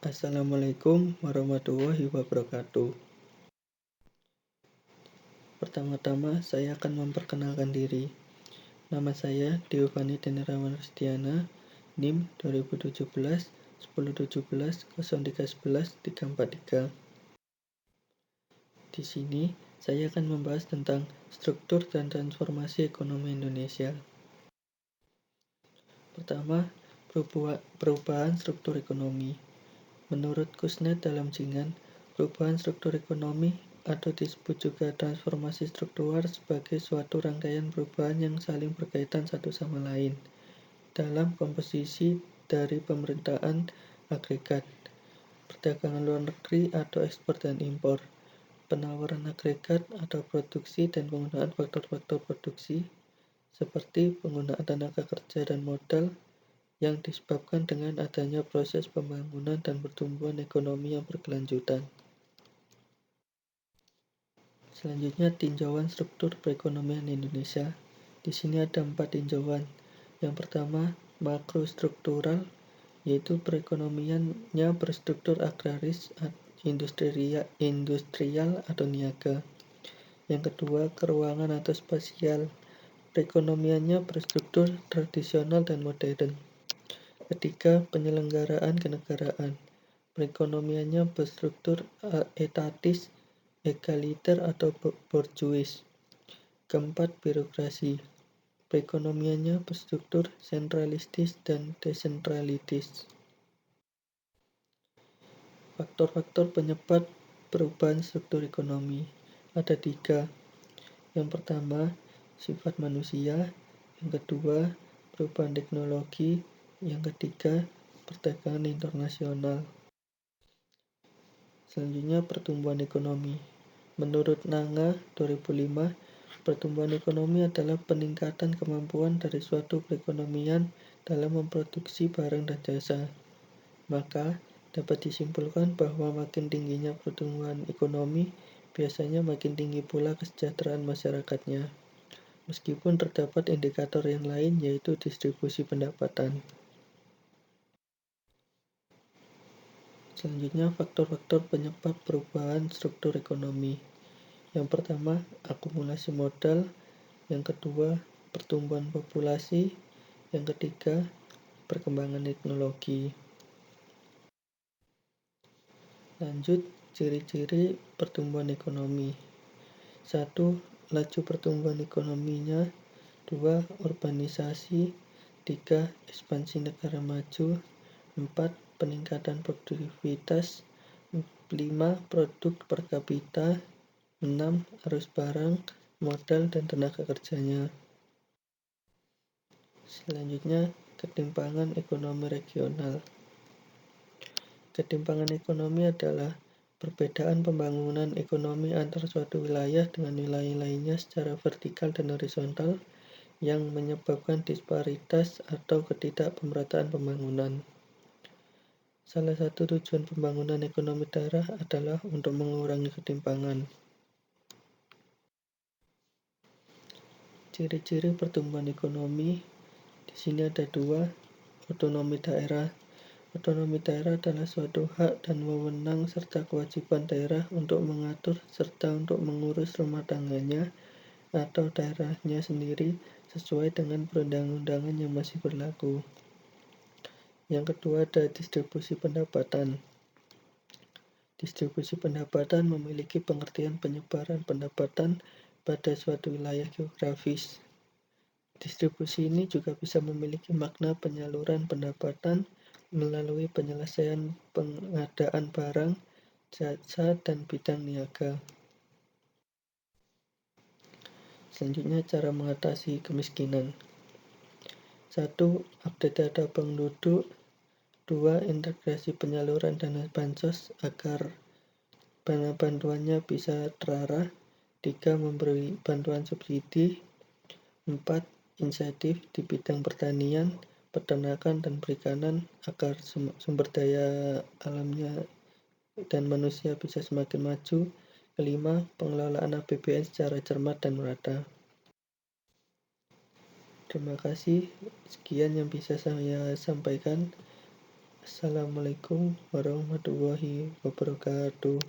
Assalamualaikum warahmatullahi wabarakatuh. Pertama-tama saya akan memperkenalkan diri. Nama saya Diovani Denirawan Rustiana, NIM 2017 1017 0311 343. Di sini saya akan membahas tentang struktur dan transformasi ekonomi Indonesia. Pertama, perubahan struktur ekonomi. Menurut Kuznets dalam Jingan, perubahan struktur ekonomi atau disebut juga transformasi struktural sebagai suatu rangkaian perubahan yang saling berkaitan satu sama lain dalam komposisi dari pemerintahan agregat, perdagangan luar negeri atau ekspor dan impor, penawaran agregat atau produksi dan penggunaan faktor-faktor produksi seperti penggunaan tenaga kerja dan modal yang disebabkan dengan adanya proses pembangunan dan pertumbuhan ekonomi yang berkelanjutan. Selanjutnya, tinjauan struktur perekonomian Indonesia. Di sini ada 4 tinjauan. Yang pertama, makrostruktural, yaitu perekonomiannya berstruktur agraris, industrial atau niaga. Yang kedua, keuangan atau spasial, perekonomiannya berstruktur tradisional dan modern. Ketiga, penyelenggaraan kenegaraan, perekonomiannya berstruktur etatis, egaliter atau borjuis. Keempat, birokrasi, perekonomiannya berstruktur sentralistis dan desentralitis. Faktor-faktor penyebab perubahan struktur ekonomi ada 3. Yang pertama, sifat manusia. Yang kedua, perubahan teknologi. Yang ketiga, perdagangan internasional. Selanjutnya, pertumbuhan ekonomi. Menurut Nanga 2005, pertumbuhan ekonomi adalah peningkatan kemampuan dari suatu perekonomian dalam memproduksi barang dan jasa. Maka, dapat disimpulkan bahwa makin tingginya pertumbuhan ekonomi, biasanya makin tinggi pula kesejahteraan masyarakatnya. Meskipun terdapat indikator yang lain, yaitu distribusi pendapatan. Selanjutnya, faktor-faktor penyebab perubahan struktur ekonomi. Yang pertama, akumulasi modal. Yang kedua, pertumbuhan populasi. Yang ketiga, perkembangan teknologi. Lanjut, ciri-ciri pertumbuhan ekonomi. 1. Laju pertumbuhan ekonominya. 2. Urbanisasi. 3. Ekspansi negara maju. 4. Peningkatan produktivitas. 5. Produk per kapita. 6. Arus barang, modal, dan tenaga kerjanya. Selanjutnya, ketimpangan ekonomi regional. Ketimpangan ekonomi adalah perbedaan pembangunan ekonomi antar suatu wilayah dengan wilayah lainnya secara vertikal dan horizontal yang menyebabkan disparitas atau ketidakpemerataan pembangunan. Salah satu tujuan pembangunan ekonomi daerah adalah untuk mengurangi ketimpangan. Ciri-ciri pertumbuhan ekonomi di sini ada 2. Otonomi daerah. Otonomi daerah adalah suatu hak dan wewenang serta kewajiban daerah untuk mengatur serta untuk mengurus rumah tangganya atau daerahnya sendiri sesuai dengan perundang-undangan yang masih berlaku. Yang kedua ada distribusi pendapatan. Distribusi pendapatan memiliki pengertian penyebaran pendapatan pada suatu wilayah geografis. Distribusi ini juga bisa memiliki makna penyaluran pendapatan melalui penyelesaian pengadaan barang, jasa, dan bidang niaga. Selanjutnya, cara mengatasi kemiskinan. 1. Update data penduduk. 2. Integrasi penyaluran dana bansos agar dana bantuannya bisa terarah. 3. Memberi bantuan subsidi. 4. Insentif di bidang pertanian, peternakan, dan perikanan agar sumber daya alamnya dan manusia bisa semakin maju. 5. Pengelolaan APBN secara cermat dan merata. Terima kasih. Sekian yang bisa saya sampaikan. Assalamualaikum warahmatullahi wabarakatuh.